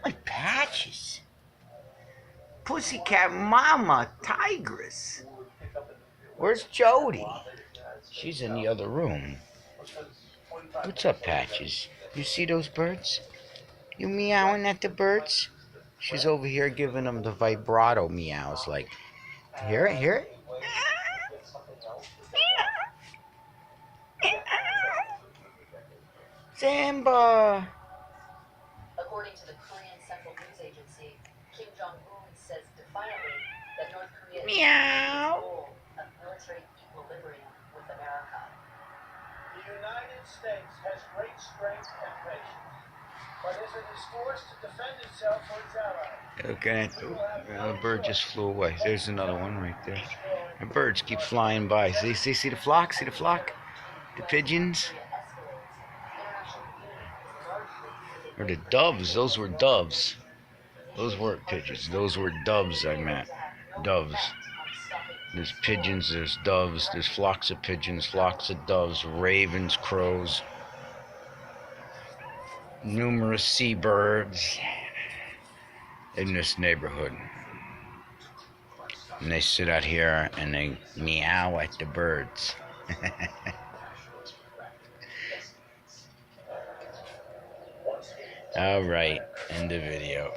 What patches? Pussycat Mama Tigress. Where's Jody? She's in the other room. What's up, Patches? You see those birds? You meowing at the birds? She's over here giving them the vibrato meows, like, hear it, hear it? Samba! According to the Korean Central News Agency, Kim Jong-un says defiantly that North Korea is Meow. goal of military equilibrium with America. The United States has great strength and patience, but if it is forced to defend itself or its allies, Okay, the bird just flew away. There's another one right there. The birds keep flying by. See the flock? See the flock? The pigeons? Or the doves? Those were doves. Those weren't pigeons. Those were doves I meant. Doves. There's pigeons, there's doves, there's flocks of pigeons, flocks of doves, ravens, crows, numerous seabirds in this neighborhood. And they sit out here and they meow at the birds. All right, end the video.